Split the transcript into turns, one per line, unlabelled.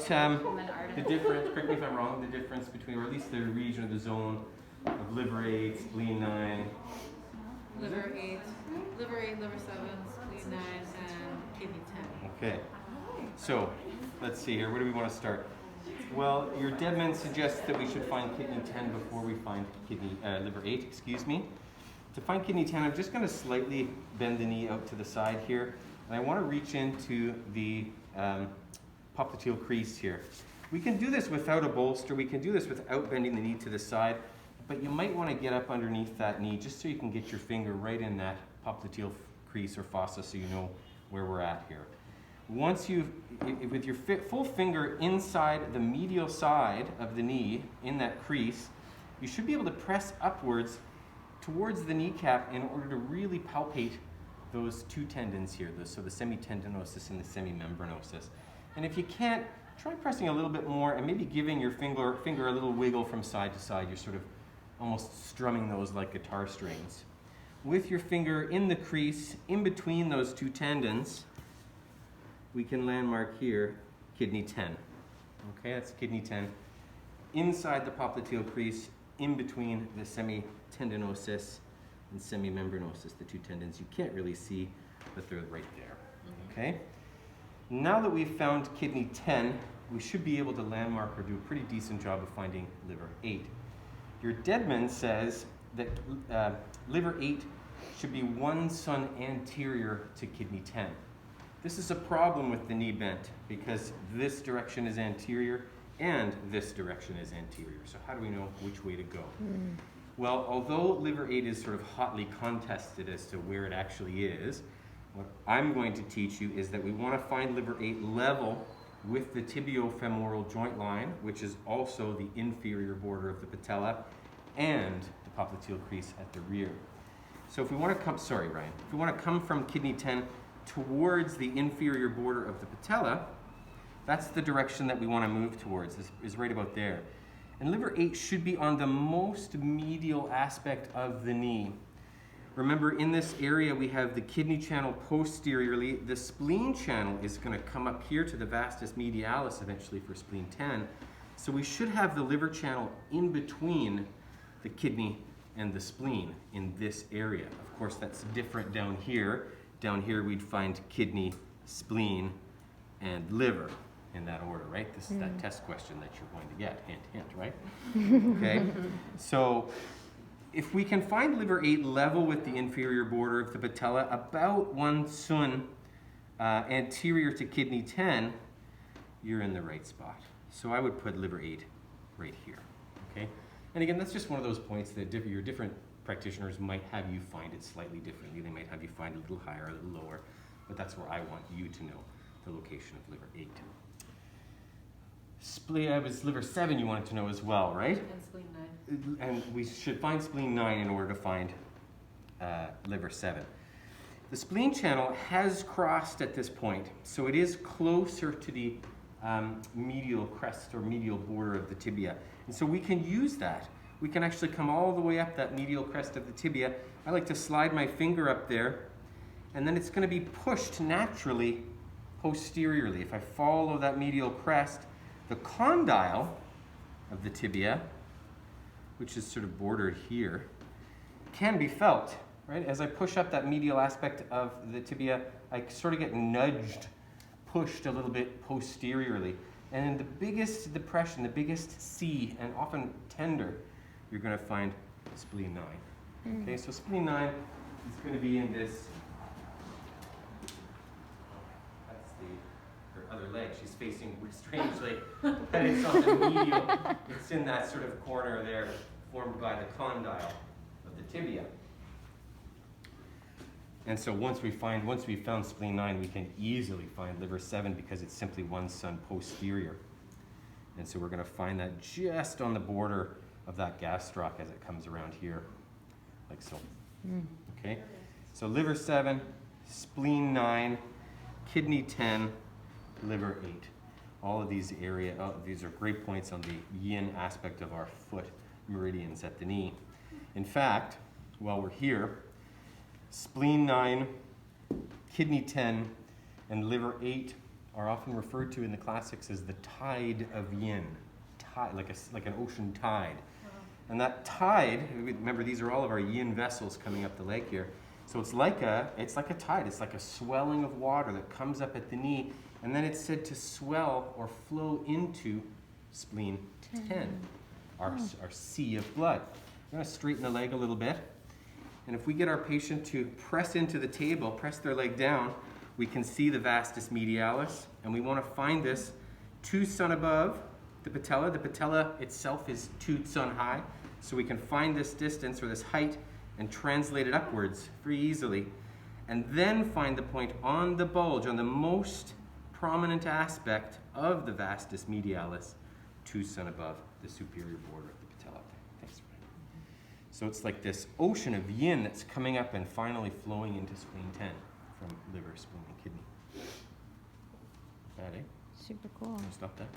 the difference, correct me if I'm wrong, the difference between, or at least the region or the zone of liver 8, spleen 9.
Liver 8, liver 7, spleen 9, and kidney 10.
Okay. So, let's see here. Where do we want to start? Well, your dead man suggests that we should find kidney 10 before we find liver 8, excuse me. To find kidney 10, I'm just going to slightly bend the knee out to the side here. And I want to reach into the popliteal crease here. We can do this without a bolster. We can do this without bending the knee to the side. But you might want to get up underneath that knee just so you can get your finger right in that popliteal crease or fossa so you know where we're at here. Once you've, with your full finger inside the medial side of the knee in that crease, you should be able to press upwards towards the kneecap in order to really palpate those two tendons here, so the semitendinosus and the semimembranosus. And if you can't, try pressing a little bit more and maybe giving your finger a little wiggle from side to side. You're sort of almost strumming those like guitar strings. With your finger in the crease, in between those two tendons, we can landmark here kidney 10. Okay, that's kidney 10. Inside the popliteal crease, in between the semitendinosus and semimembranosus, the two tendons you can't really see, but they're right there. Okay? Now that we've found kidney 10, we should be able to landmark or do a pretty decent job of finding liver 8. Your Deadman says that liver 8 should be 1 sun anterior to kidney 10. This is a problem with the knee bent because this direction is anterior and this direction is anterior. So how do we know which way to go? Well, although liver 8 is sort of hotly contested as to where it actually is, what I'm going to teach you is that we want to find liver 8 level with the tibiofemoral joint line, which is also the inferior border of the patella, and the popliteal crease at the rear. So if we want to come, sorry Ryan, if we want to come from kidney 10 towards the inferior border of the patella, that's the direction that we want to move towards, is right about there. And liver 8 should be on the most medial aspect of the knee. Remember, in this area we have the kidney channel posteriorly. The spleen channel is going to come up here to the vastus medialis eventually for spleen 10. So we should have the liver channel in between the kidney and the spleen in this area. Of course, that's different down here. Down here we'd find kidney, spleen, and liver in that order, right? This is that test question that you're going to get, hint, hint, right? Okay, so if we can find liver 8 level with the inferior border of the patella, about 1 sun anterior to kidney 10, you're in the right spot. So I would put liver 8 right here, okay? And again, that's just one of those points that your different practitioners might have you find it slightly differently. They might have you find it a little higher, a little lower, but that's where I want you to know the location of liver 8. It was liver 7 you wanted to know as well, right?
And spleen 9.
And we should find spleen 9 in order to find liver 7. The spleen channel has crossed at this point, so it is closer to the medial crest or medial border of the tibia. And so we can use that. We can actually come all the way up that medial crest of the tibia. I like to slide my finger up there, and then it's going to be pushed naturally posteriorly. If I follow that medial crest, the condyle of the tibia, which is sort of bordered here, can be felt, right? As I push up that medial aspect of the tibia, I sort of get nudged, pushed a little bit posteriorly. And in the biggest depression, the biggest C, and often tender, you're going to find spleen 9. Okay, so spleen 9 is going to be in this, that's her other leg. She's facing strangely, but it's on the medial. It's in that sort of corner there, formed by the condyle of the tibia. And so once we've found spleen 9, we can easily find liver 7 because it's simply 1 sun posterior. And so we're going to find that just on the border of that gastroc as it comes around here, like so. Okay, so liver 7, spleen 9, kidney 10, liver 8. All of these these are great points on the yin aspect of our foot meridians at the knee. In fact, while we're here, spleen 9, kidney 10, and liver 8 are often referred to in the classics as the Tide of Yin, like an ocean tide. And that tide, remember these are all of our yin vessels coming up the leg here. So it's like a tide. It's like a swelling of water that comes up at the knee, and then it's said to swell or flow into spleen 10, our sea of blood. We're going to straighten the leg a little bit. And if we get our patient to press into the table, press their leg down, we can see the vastus medialis, and we want to find this 2 cun above the patella. The patella itself is 2 cun high, so we can find this distance or this height and translate it upwards very easily. And then find the point on the bulge, on the most prominent aspect of the vastus medialis, 2 cun above the superior border of the patella. Thanks. So it's like this ocean of yin that's coming up and finally flowing into spleen 10 from liver, spleen, and kidney. That, eh?
Super cool.
Stop that.